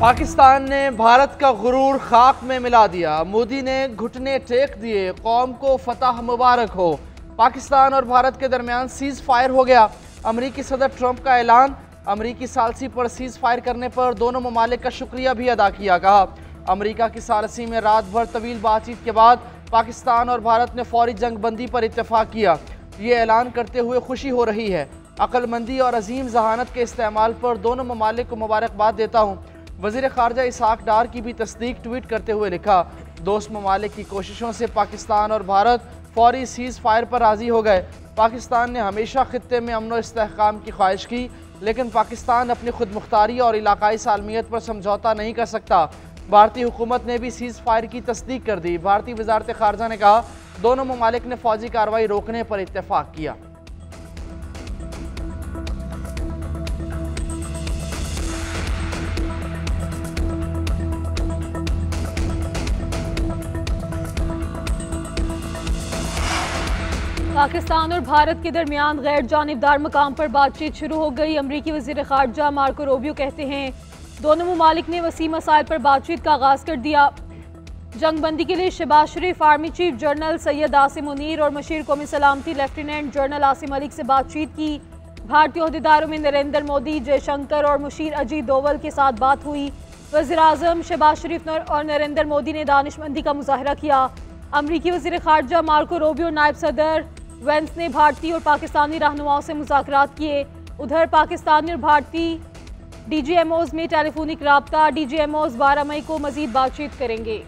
पाकिस्तान ने भारत का गुरूर खाक में मिला दिया। मोदी ने घुटने टेक दिए, कौम को फतह मुबारक हो। पाकिस्तान और भारत के दरमियान सीज फायर हो गया। अमरीकी सदर ट्रंप का ऐलान। अमरीकी सालसी पर सीज फायर करने पर दोनों ममालिक का शुक्रिया भी अदा किया। कहा अमरीका की सालसी में रात भर तवील बातचीत के बाद पाकिस्तान और भारत ने फौरी जंग बंदी पर इत्तेफाक किया। ये ऐलान करते हुए खुशी हो रही है। अक्लमंदी और अजीम जहानत के इस्तेमाल पर दोनों ममालिक को मुबारकबाद देता हूँ। वज़ीर ख़ारजा इसहाक डार की भी तस्दीक ट्वीट करते हुए लिखा, दोस्त ममालिक की कोशिशों से पाकिस्तान और भारत फौरी सीज़ फायर पर राज़ी हो गए। पाकिस्तान ने हमेशा खित्ते में अमन व इस्तेहकाम की ख्वाहिश की, लेकिन पाकिस्तान अपनी खुद मुख्तारी और इलाकाई सालमियत पर समझौता नहीं कर सकता। भारतीय हुकूमत ने भी सीज़ फायर की तस्दीक कर दी। भारतीय वज़ारत ख़ारजा ने कहा दोनों ममालिक ने फ़ौजी कार्रवाई रोकने पर इत्तेफाक किया। पाकिस्तान और भारत के दरमियान गैर जानिबदार मकाम पर बातचीत शुरू हो गई। अमरीकी वज़ीर ख़ारजा मार्को रूबियो कहते हैं दोनों ममालिक ने वसी मसाइल पर बातचीत का आगाज़ कर दिया। जंगबंदी के लिए Shahbaz Sharif, army chief general Syed Asim Munir और मशीर कौमी सलामती लेफ्टिनेंट जनरल आसिम मलिक से बातचीत की। भारतीय ओहदेदारों में नरेंद्र मोदी, जयशंकर और मुशीर अजीत दोवल के साथ बात हुई। वज़ीर आज़म शहबाज शरीफ और नरेंद्र मोदी ने दानिशमंदी का मुजाहरा किया। अमरीकी वज़ीर ख़ारजा मार्को रूबियो और नायब सदर वेंस ने भारतीय और पाकिस्तानी रहनुमाओं से मुज़ाकरात किए। उधर पाकिस्तानी और भारतीय DGMOs में टेलीफोनिक राब्ता। DGMOs 12 मई को मज़ीद बातचीत करेंगे।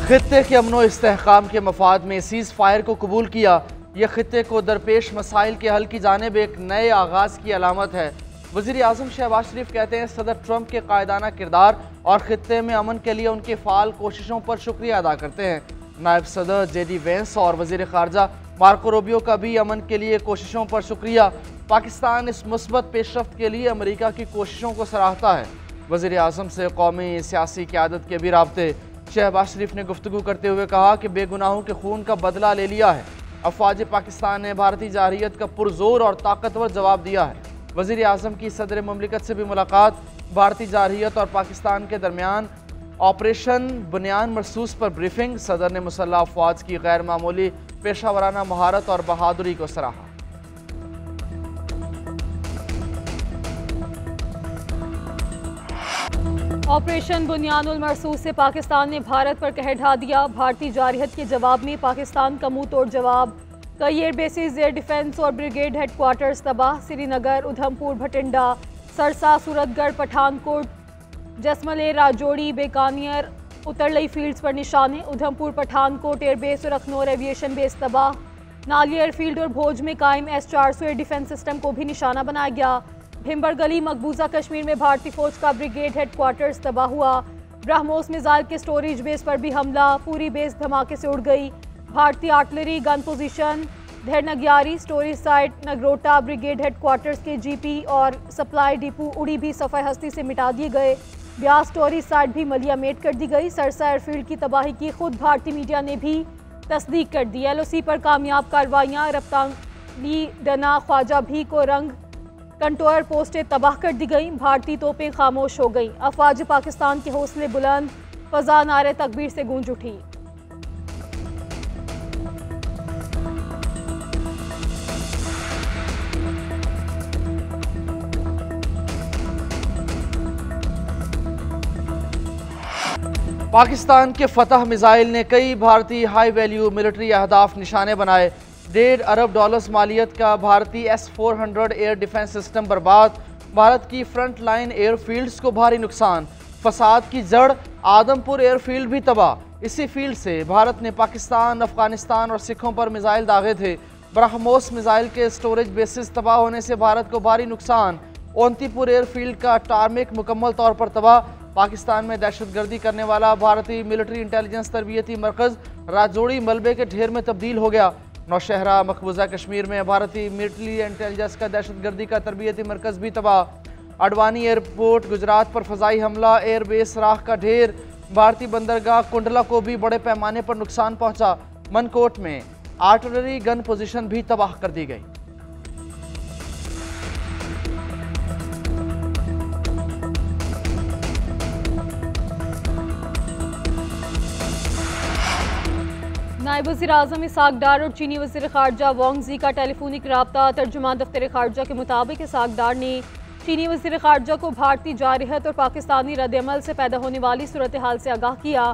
खित्ते के अमन व इस्तेहकाम के मफाद में सीज़ फायर को कबूल किया। यह खित्ते को दरपेश मसाइल के हल की जानिब एक नए आगाज़ की अलामत है। वज़ीर आज़म शहबाज शरीफ कहते हैं सदर ट्रंप के कायदाना किरदार और खित्ते में अमन के लिए उनकी फ़ाल कोशिशों पर शुक्रिया अदा करते हैं। नायब सदर JD वेंस और वज़ीर ख़ारजा मार्को रूबियो का भी अमन के लिए कोशिशों पर शुक्रिया। पाकिस्तान इस मुस्बत पेशरफ्त के लिए अमरीका की कोशिशों को सराहता है। वज़ीर आज़म से कौमी सियासी क़यादत के भी राब्ते। शहबाज शरीफ ने गुफ्तगू करते हुए कहा कि बेगुनाहों के खून का बदला ले लिया है। अफ़वाज पाकिस्तान ने भारतीय जारहियत का पुरजोर और ताकतवर जवाब दिया है। वज़ीर आज़म की सदर ममलिकत से भी मुलाकात। भारतीय जारहियत और पाकिस्तान के दरमियान ऑपरेशन बुनियान मरसूस पर ब्रीफिंग। सदर ने मुसल्लह अफ़वाज की गैर मामूली पेशा वराना महारत और बहादुरी को सराहा। ऑपरेशन बुनियानुल मरसूस से पाकिस्तान ने भारत पर कहर ढा दिया। भारतीय जारहियत के जवाब में पाकिस्तान का मुंह तोड़ जवाब। कई एयर बेसिस, एयर डिफेंस और ब्रिगेड हेडक्वार्टर्स तबाह। श्रीनगर, उधमपुर, भटिंडा, सरसा, सूरतगढ़, पठानकोट, जसमले, राजौरी, बीकानेर, उतरलई फील्ड्स पर निशाने। उधमपुर, पठानकोट एयरबेस और अखनौर एविएशन बेस तबाह। नाली एयरफील्ड और भोज में कायम S-400 एयर डिफेंस सिस्टम को भी निशाना बनाया गया। भिम्बर गली, मकबूजा कश्मीर में भारतीय फौज का ब्रिगेड हेडक्वार्टर्स तबाह हुआ। ब्रह्मोस मिसाइल के स्टोरेज बेस पर भी हमला, पूरी बेस धमाके से उड़ गई। भारतीय आर्टिलरी गन पोजीशन धेरनग्यारी, storage site Nagrota, brigade headquarters के GP और सप्लाई डिपो उड़ी भी सफ़ाई हस्ती से मिटा दिए गए। ब्यास स्टोरेज साइट भी मलिया मेट कर दी गई। सरसा एयरफील्ड की तबाही की खुद भारतीय मीडिया ने भी तस्दीक कर दी। LOC पर कामयाब कार्रवाइयाँ। रफ्ताली, डना, ख्वाजा भीख और रंग कंट्रोल पोस्टें तबाह कर दी गई। भारतीय तोपें खामोश हो गई। अफवाज पाकिस्तान के हौसले बुलंद, फजा नारे तकबीर से गूंज उठी। पाकिस्तान के फतह मिसाइल ने कई भारतीय हाई वैल्यू मिलिट्री अहदाफ निशाने बनाए। $1.5 अरब मालियत का भारतीय S-400 एयर डिफेंस सिस्टम बर्बाद। भारत की फ्रंट लाइन एयरफील्ड्स को भारी नुकसान। फसाद की जड़ आदमपुर एयरफील्ड भी तबाह। इसी फील्ड से भारत ने पाकिस्तान, अफगानिस्तान और सिखों पर मिसाइल दागे थे। ब्रह्मोस मिसाइल के स्टोरेज बेसिस तबाह होने से भारत को भारी नुकसान। ओंतीपुर एयरफील्ड का टारमेक मुकम्मल तौर पर तबाह। पाकिस्तान में दहशतगर्दी करने वाला भारतीय मिलिट्री इंटेलिजेंस तरबियती मरकज़ राजौरी मलबे के ढेर में तब्दील हो गया। नौशहरा, मकबूजा कश्मीर में भारतीय मिलिट्री इंटेलिजेंस का दहशतगर्दी का तरबियती मरकज़ भी तबाह। अडवानी एयरपोर्ट, गुजरात पर फ़ज़ाई हमला, एयरबेस राख का ढेर। भारतीय बंदरगाह कुंडला को भी बड़े पैमाने पर नुकसान पहुंचा। मनकोट में आर्टिलरी गन पोजीशन भी तबाह कर दी गई। नायब वज़ीर-ए-आज़म इसहाक डार और चीनी वज़ीर ख़ारजा वांग ज़ी का टेलीफोनिक रब्ता। तर्जुमान दफ्तर ख़ारजा के मुताबिक इसहाक डार ने चीनी वज़ीर ख़ारजा को भारतीय जारहत और पाकिस्तानी रद्द-ए-अमल से पैदा होने वाली सूरत हाल से आगाह किया।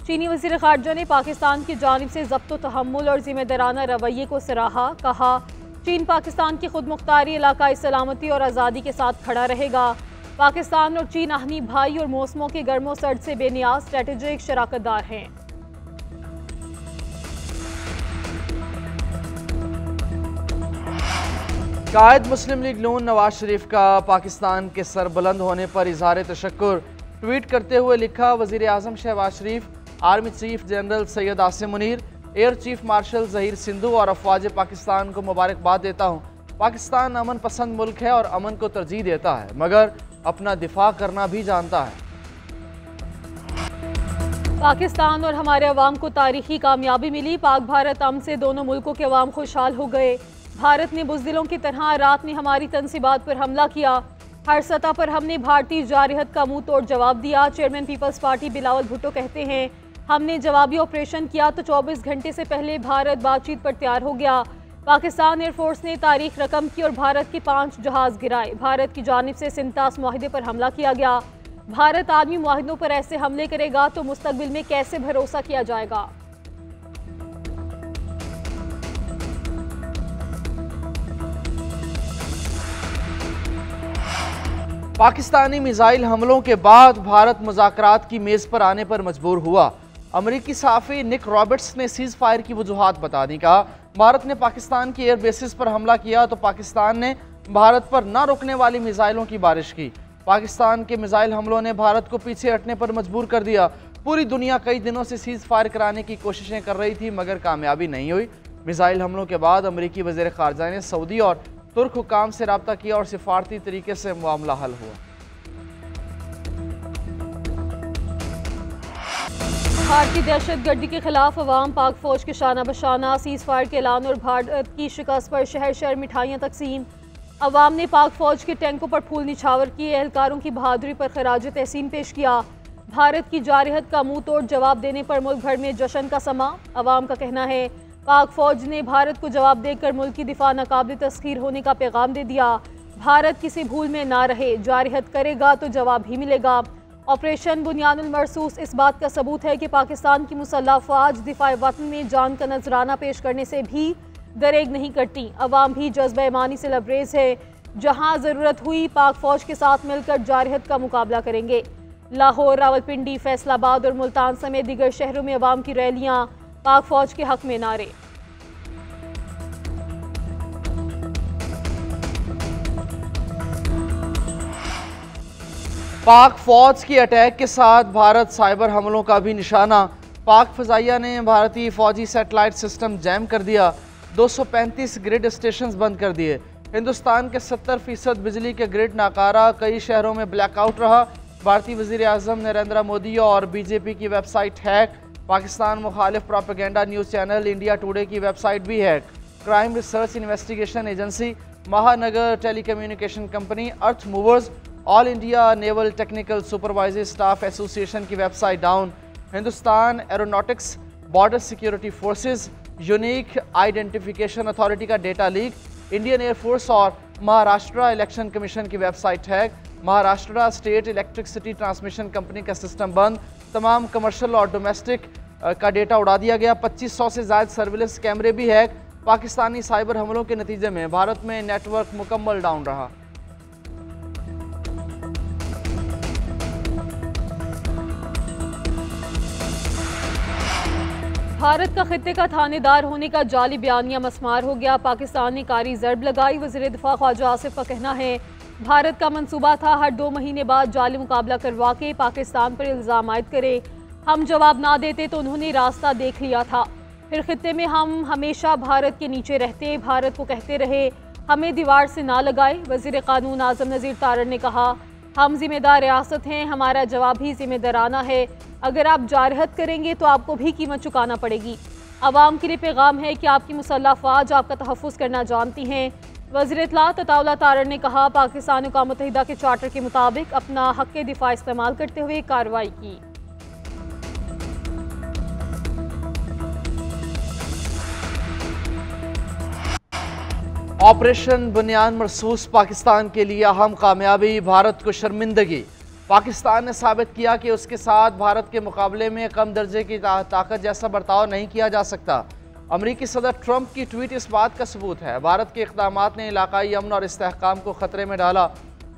चीनी वज़ीर ख़ारजा ने पाकिस्तान की जानिब से ज़ब्त व तहम्मुल और ज़िम्मेदाराना रवैये को सराहा। कहा, चीन पाकिस्तान की खुद मुख्तारी, इलाकाई सलामती और आज़ादी के साथ खड़ा रहेगा। पाकिस्तान और चीन आहनी भाई और मौसमों के गर्मो सर्द से बेनियाज स्ट्रेटेजिक शराकतदार हैं। कायद मुस्लिम लीग नून नवाज शरीफ का पाकिस्तान के सरबुलंद होने पर इजहार तशक्कुर। ट्वीट करते हुए लिखा, वज़ीर आज़म Shahbaz Sharif, army chief general Syed Asim Munir, air chief marshal Zaheer Sindhu और अफवाज पाकिस्तान को मुबारकबाद देता हूँ। पाकिस्तान अमन पसंद मुल्क है और अमन को तरजीह देता है, मगर अपना दिफा करना भी जानता है। पाकिस्तान और हमारे अवाम को तारीखी कामयाबी मिली। पाक भारत अमन से दोनों मुल्कों के अवाम खुशहाल हो गए। भारत ने बुज़दिलों की तरह रात में हमारी तनसीबात पर हमला किया। हर सतह पर हमने भारतीय जारहत का मुंह तोड़ जवाब दिया। Chairman people's party Bilawal Bhutto कहते हैं, हमने जवाबी ऑपरेशन किया तो 24 घंटे से पहले भारत बातचीत पर तैयार हो गया। पाकिस्तान एयरफोर्स ने तारीख रकम की और भारत के 5 जहाज गिराए। भारत की जानिब से सिंतास मुआहिदे पर हमला किया गया। भारत आलमी मुआहिदों पर ऐसे हमले करेगा तो मुस्तकबिल में कैसे भरोसा किया जाएगा। पाकिस्तानी मिसाइल हमलों के बाद भारत मुज़ाकरात की मेज़ पर आने पर मजबूर हुआ। अमरीकी सहाफ़ी निक रॉबर्ट्स ने सीज़ फायर की वजूहात बता दी। कहा, भारत ने पाकिस्तान की एयर बेसिस पर हमला किया तो पाकिस्तान ने भारत पर न रुकने वाली मिसाइलों की बारिश की। पाकिस्तान के मिसाइल हमलों ने भारत को पीछे हटने पर मजबूर कर दिया। पूरी दुनिया कई दिनों से सीज़ फायर कराने की कोशिशें कर रही थी, मगर कामयाबी नहीं हुई। मिसाइल हमलों के बाद अमरीकी वज़ीर ख़ारजा ने सऊदी और तुर्क हुकाम से रब्ता किया और सिफारती तरीके से मामला हल हुआ। भारतीय दहशतगर्दी के खिलाफ अवाम पाक फौज के शाना बशाना। सीज़ फायर के ऐलान और भारत की शिकस्त पर शहर शहर मिठाइयाँ तकसीम। अवाम ने पाक फौज के टैंकों पर फूल निछावर किए। एहलकारों की बहादुरी पर खराज तहसीन पेश किया। भारत की जारहत का मुंह तोड़ जवाब देने पर मुल्क भर में जश्न का समा। अवाम का कहना है, पाक फौज ने भारत को जवाब देकर मुल्क की दिफा नाकाबिल तस्खीर होने का पैगाम दे दिया। भारत किसी भूल में ना रहे, जारहत करेगा तो जवाब ही मिलेगा। ऑपरेशन बुनियानुल मरसूस इस बात का सबूत है कि पाकिस्तान की मुसल्लह अफवाज दिफा वतन में जान का नजराना पेश करने से भी दरेग नहीं करती। अवाम भी जज्बा ईमानी से लबरेज है। जहां ज़रूरत हुई पाक फौज के साथ मिलकर जारहत का मुकाबला करेंगे। लाहौर, रावलपिंडी, फैसलाबाद और मुल्तान समेत दीगर शहरों में अवाम की रैलियां, पाक फौज के हक में नारे। पाक फौज की अटैक के साथ भारत साइबर हमलों का भी निशाना। पाक फजाइया ने भारतीय फौजी सैटेलाइट सिस्टम जैम कर दिया। 235 ग्रिड स्टेशन बंद कर दिए। हिंदुस्तान के 70% बिजली के ग्रिड नाकारा। कई शहरों में ब्लैकआउट रहा। भारतीय वज़ीर आज़म नरेंद्र मोदी और बीजेपी की वेबसाइट हैक। पाकिस्तान मुखालिफ propaganda news channel India today की वेबसाइट भी hack. Crime research investigation agency, Mahanagar telecommunication company, earth movers, all India naval technical supervisory staff association की website down. Hindustan aeronautics, border security forces, unique identification authority का data leak. Indian air force और Maharashtra election commission की website hack. Maharashtra state electricity transmission company का system बंद। तमाम commercial और domestic का data उड़ा दिया गया। 2500 से ज़्यादा सर्विलेंस कैमरे भी हैक। पाकिस्तानी साइबर हमलों के नतीजे में भारत में नेटवर्क मुकम्मल डाउन रहा। भारत का खित्ते का थानेदार होने का जाली बयानिया मस्मार हो गया। पाकिस्तान ने कारी ज़रब लगाई। वज़ीर दिफा ख्वाजा आसिफ का कहना है, भारत का मंसूबा था हर 2 महीने बाद जाली मुकाबला करवा के पाकिस्तान पर इल्ज़ाम आयद करे। हम जवाब ना देते तो उन्होंने रास्ता देख लिया था। फिर खित्ते में हम हमेशा भारत के नीचे रहते, भारत को कहते रहे हमें दीवार से ना लगाए। वज़ीर कानून आज़म नज़ीर तारड़ ने कहा, हम जिम्मेदार रियासत हैं, हमारा जवाब भी जिम्मेदाराना है। अगर आप जारहत करेंगे तो आपको भी कीमत चुकाना पड़ेगी। अवाम के लिए पैगाम है कि आपकी मुसल्लह अफवाज आपका तहफ़्फ़ुज़ करना जानती हैं। वज़ीर इत्तलात अताउल्लाह तारड़ ने कहा, पाकिस्तान अक़वाम मुत्तहिदा के चार्टर के मुताबिक अपना हक़ दिफा इस्तेमाल करते हुए कार्रवाई की। ऑपरेशन बुनियान मरसूस पाकिस्तान के लिए अहम कामयाबी, भारत को शर्मिंदगी। पाकिस्तान ने साबित किया कि उसके साथ भारत के मुकाबले में कम दर्जे की ताकत जैसा बर्ताव नहीं किया जा सकता। अमरीकी सदर ट्रंप की ट्वीट इस बात का सबूत है। भारत के इक़दामात ने इलाकाई अमन और इस्तेहकाम को ख़तरे में डाला।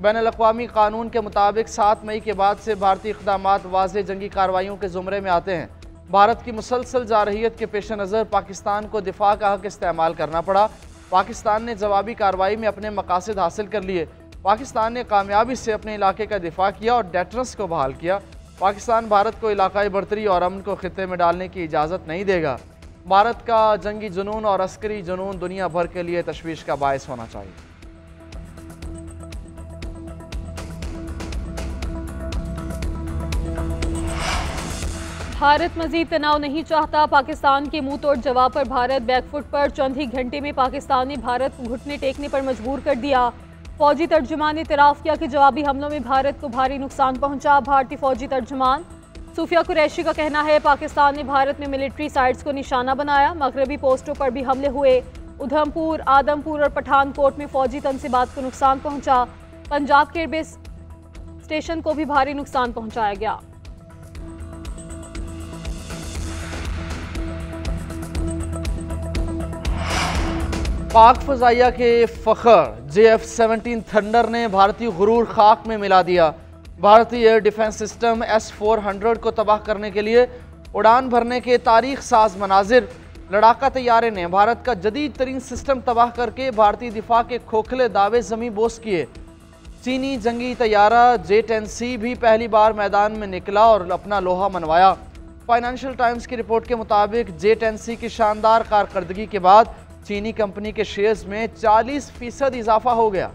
बैनुल-अक़वामी कानून के मुताबिक 7 मई के बाद से भारतीय इक़दामात वाज़ेह जंगी कार्रवाइयों के ज़ुमरे में आते हैं। भारत की मुसलसल जारहियत के पेश नज़र पाकिस्तान को दिफा का हक़ इस्तेमाल करना पड़ा। पाकिस्तान ने जवाबी कार्रवाई में अपने मकासद हासिल कर लिए। पाकिस्तान ने कामयाबी से अपने इलाके का दिफा किया और डेटरेंस को बहाल किया। पाकिस्तान भारत को इलाकाई बर्तरी और अमन को खित्ते में डालने की इजाज़त नहीं देगा। भारत का जंगी जुनून और अस्करी जुनून दुनिया भर के लिए तशवीश का बायस होना चाहिए। भारत मजीद तनाव नहीं चाहता, पाकिस्तान के मुंह तोड़ जवाब पर भारत बैकफुट पर। चंद ही घंटे में पाकिस्तान ने भारत को घुटने टेकने पर मजबूर कर दिया। फौजी तर्जुमान ने इतराफ़ किया कि जवाबी हमलों में भारत को भारी नुकसान पहुंचा। भारतीय फौजी तर्जुमान सूफिया कुरैशी का कहना है पाकिस्तान ने भारत में मिलिट्री साइट्स को निशाना बनाया। मगरबी पोस्टों पर भी हमले हुए। उधमपुर, आदमपुर और पठानकोट में फौजी तनसीबात को नुकसान पहुंचा। पंजाब के एयरबेस स्टेशन को भी भारी नुकसान पहुंचाया गया। पाक फ़ज़ाइया के फ़ख्र JF-17 थंडर ने भारतीय गुरूर खाक में मिला दिया। भारतीय एयर डिफेंस सिस्टम S-400 को तबाह करने के लिए उड़ान भरने के तारीख साज मनाजिर। लड़ाका तैयारे ने भारत का जदीद तरीन सिस्टम तबाह करके भारतीय दिफा के खोखले दावे ज़मी बोस किए। चीनी जंगी तैयारा J-10C भी पहली बार मैदान में निकला और अपना लोहा मनवाया। फाइनेंशियल टाइम्स की रिपोर्ट के मुताबिक J-10C की शानदार कारकर्दगी के बाद चीनी कंपनी के शेयर्स में 40% इजाफा हो गया।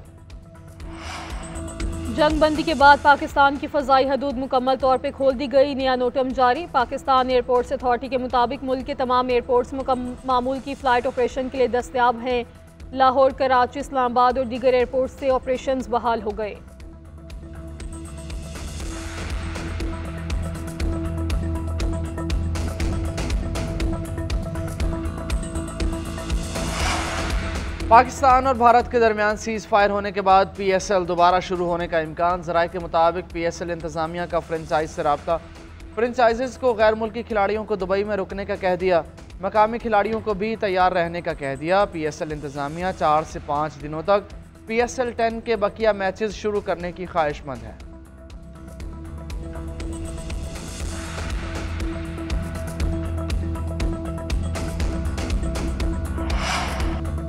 जंग बंदी के बाद पाकिस्तान की फ़ज़ाई हदूद मुकम्मल तौर पर खोल दी गई। नया नोटम जारी। पाकिस्तान एयरपोर्ट्स अथॉरिटी के मुताबिक मुल्क के तमाम एयरपोर्ट्स मामूल की फ़्लाइट ऑपरेशन के लिए दस्तयाब हैं। लाहौर, कराची, इस्लामाबाद और दीगर एयरपोर्ट से ऑपरेशंस बहाल हो गए। पाकिस्तान और भारत के दरमियान सीज़ फायर होने के बाद PSL दोबारा शुरू होने का इम्कान। ज़राए के मुताबिक PSL इंतज़ामिया का फ्रेंचाइज से रब्ता। फ्रेंचाइज़ को गैर मुल्की खिलाड़ियों को दुबई में रुकने का कह दिया। मकामी खिलाड़ियों को भी तैयार रहने का कह दिया। PSL इंतज़ामिया 4 से 5 दिनों तक PSL 10 के बकिया मैचेस शुरू करने की ख्वाहिशमंद है।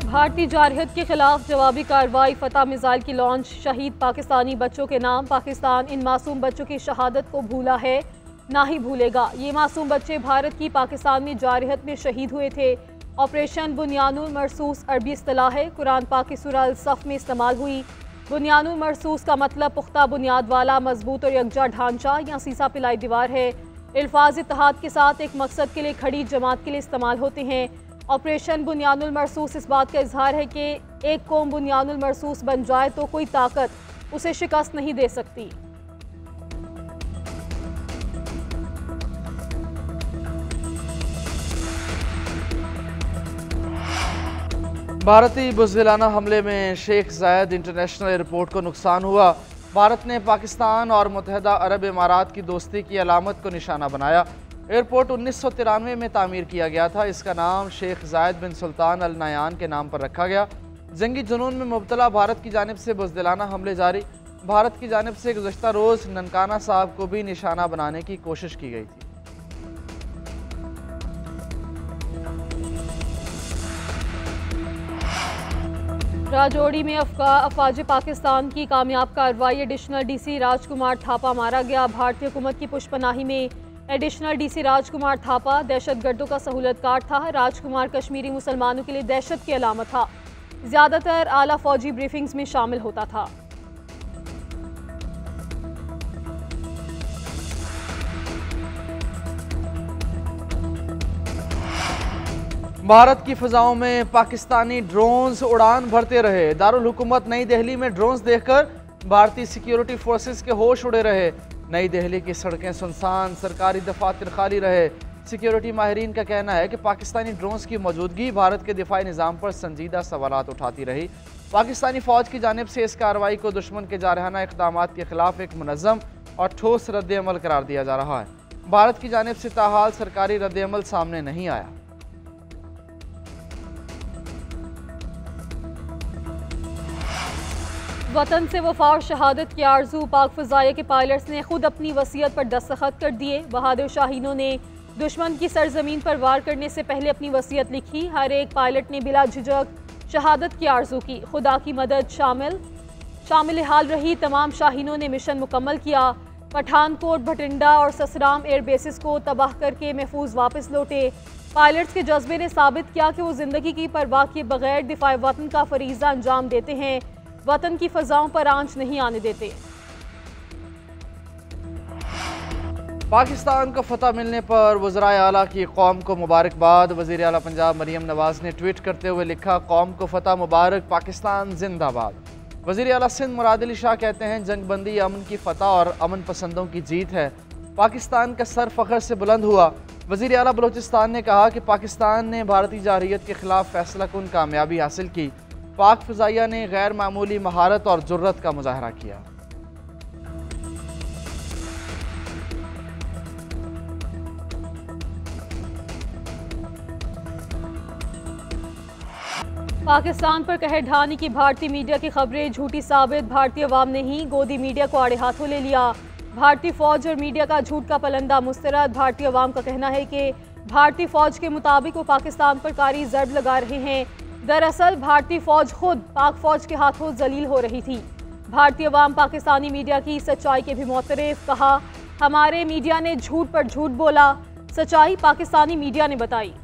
भारतीय जारहियत के खिलाफ जवाबी कार्रवाई। फतह मिसाइल की लॉन्च। शहीद पाकिस्तानी बच्चों के नाम। पाकिस्तान इन मासूम बच्चों की शहादत को भूला है, ना ही भूलेगा। ये मासूम बच्चे भारत की पाकिस्तान में जारहियत में शहीद हुए थे। ऑपरेशन बुनियानुल मरसूस अरबी इस्तिलाह है, कुरान पाक की सूरह अल-सफ में इस्तेमाल हुई। बुनियानुल मरसूस का मतलब पुख्ता बुनियाद वाला मजबूत और यकजा ढांचा या सीसा पिलाई दीवार है। अल्फाज इत्तेहाद के साथ एक मकसद के लिए खड़ी जमात के लिए इस्तेमाल होते हैं। ऑपरेशन बुनियानुल मरसूस इस बात का इजहार है कि एक कौम बुनियानुल मरसूस बन जाए तो कोई ताकत उसे शिकस्त नहीं दे सकती। भारतीय बुज़दिलाना हमले में शेख जायद इंटरनेशनल एयरपोर्ट को नुकसान हुआ। भारत ने पाकिस्तान और मुत्तहदा अरब इमारात की दोस्ती की अलामत को निशाना बनाया। एयरपोर्ट 1993 में तामीर किया गया था। इसका नाम शेख जायद बिन सुल्तान अल नयान के नाम पर रखा गया। जंगी जुनून में मुब्तला भारत की जानिब से बुज़दिलाना हमले जारी। भारत की जानिब से गुज़श्ता रोज़ ननकाना साहब को भी निशाना बनाने की कोशिश की गई थी। राजौरी में अफवाज पाकिस्तान की कामयाब कार्रवाई। एडिशनल DC राजकुमार थापा मारा गया। भारतीय हुकूमत की पुष्पनाही में एडिशनल DC राजकुमार थापा दहशतगर्दों का सहूलतकार था। राजकुमार कश्मीरी मुसलमानों के लिए दहशत की अलामत था। ज़्यादातर आला फौजी ब्रीफिंग्स में शामिल होता था। भारत की फ़िज़ाओं में पाकिस्तानी ड्रोन्स उड़ान भरते रहे। दारुल हुकूमत नई दिल्ली में ड्रोन्स देखकर भारतीय सिक्योरिटी फोर्सेस के होश उड़े रहे। नई दिल्ली की सड़कें सुनसान, सरकारी दफातर खाली रहे। सिक्योरिटी माहिरीन का कहना है कि पाकिस्तानी ड्रोन्स की मौजूदगी भारत के दिफाई निज़ाम पर संजीदा सवालात उठाती रही। पाकिस्तानी फ़ौज की जानिब से इस कार्रवाई को दुश्मन के जारहाना इक़दामात के खिलाफ एक मुनज़्ज़म और ठोस रद्द-ए-अमल करार दिया जा रहा है। भारत की जानिब से ताहाल सरकारी रद्द-ए-अमल सामने नहीं आया। वतन से वफा और शहादत की आरजू पाक फ़ज़ाइया के पायलट्स ने खुद अपनी वसीयत पर दस्तखत कर दिए। बहादुर शाहीनों ने दुश्मन की सरजमीन पर वार करने से पहले अपनी वसीयत लिखी। हर एक पायलट ने बिला झिझक शहादत की आरजू की। खुदा की मदद शामिल हाल रही तमाम शाहीनों ने मिशन मुकम्मल किया। पठानकोट, भटिंडा और ससराम एयर बेसिस को तबाह करके महफूज वापस लौटे। पायलट्स के जज्बे ने साबित किया कि वो ज़िंदगी की परवाह किए बगैर दिफाए वतन का फरीज़ा अंजाम देते हैं, वतन की फ़ज़ाओं पर आंच नहीं आने देते। पाकिस्तान को फतह मिलने पर वज़राए आला की कौम को मुबारकबाद। वज़ीर आला पंजाब मरियम नवाज़ ने ट्वीट करते हुए लिखा, कौम को फतह मुबारक, पाकिस्तान जिंदाबाद। वज़ीर आला सिंध मुराद अली शाह कहते हैं, जंगबंदी अमन की फतह और अमन पसंदों की जीत है। पाकिस्तान का सर फ़ख्र से बुलंद हुआ। वज़ीर आला बलोचिस्तान ने कहा कि पाकिस्तान ने भारतीय जारहियत के खिलाफ फैसला कुन कामयाबी हासिल की। पाक फ़ज़ाइया ने गैर मामूली महारत और जुर्रत का मुजाहरा किया। पाकिस्तान पर कहर ढाने की भारतीय मीडिया की खबरें झूठी साबित। भारतीय अवाम ने ही गोदी मीडिया को आड़े हाथों ले लिया। भारतीय फ़ौज और मीडिया का झूठ का पलंदा मुस्तरद। भारतीय अवाम का कहना है कि भारतीय फ़ौज के मुताबिक वो पाकिस्तान पर कारी ज़रब लगा रहे हैं। दरअसल भारतीय फ़ौज खुद पाक फ़ौज के हाथों जलील हो रही थी। भारतीय अवाम पाकिस्तानी मीडिया की सच्चाई के भी मोतरफ। कहा, हमारे मीडिया ने झूठ पर झूठ बोला, सच्चाई पाकिस्तानी मीडिया ने बताई।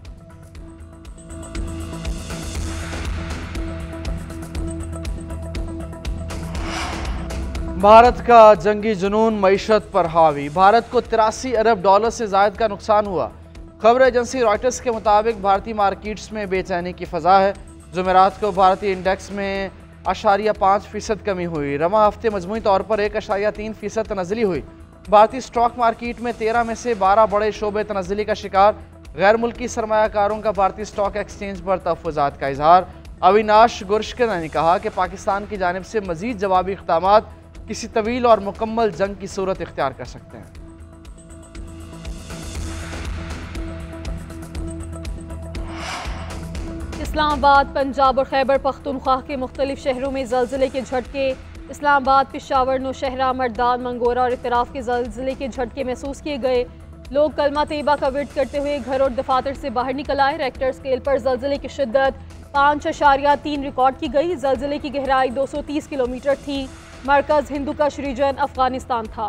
भारत का जंगी जुनून मईशत पर हावी। भारत को 83 अरब डॉलर से ज़ायद का नुकसान हुआ। खबर एजेंसी रॉयटर्स के मुताबिक भारतीय मार्केट्स में बेचैनी की फ़ज़ा है। जुमेरात को भारतीय इंडेक्स में 0.5% कमी हुई। रवा हफ्ते मजमूई तौर पर 1.3% तनज़ली हुई। भारतीय स्टॉक मार्केट में 13 में से 12 बड़े शोबे तनज़ली का शिकार। गैर मुल्की सरमायाकारों का भारतीय स्टॉक एक्सचेंज पर तहफ़्फ़ुज़ात का इजहार। अविनाश गुरशकर ने कहा कि पाकिस्तान की जानिब से मज़ीद जवाबी इक़दामात किसी तवील और मुकम्मल जंग की सूरत इख्तियार कर सकते हैं। इस्लामाबाद, पंजाब और खैबर पख्तूनख्वा के मुख्तलिफ शहरों में ज़लज़ले के झटके। इस्लामाबाद, पेशावर, नौशहरा, मर्दान, मंगोरा और इतराफ़ के ज़लज़ले के झटके महसूस किए गए। लोग कलमा तैयबा का विर्द करते हुए घर और दफातर से बाहर निकल आए। रेक्टर स्केल पर ज़लज़ले की शिद्दत 5.3 रिकॉर्ड की गई। ज़लज़ले की गहराई 230 किलोमीटर थी। मरकज़ हिंदुकश रीजन अफगानिस्तान था।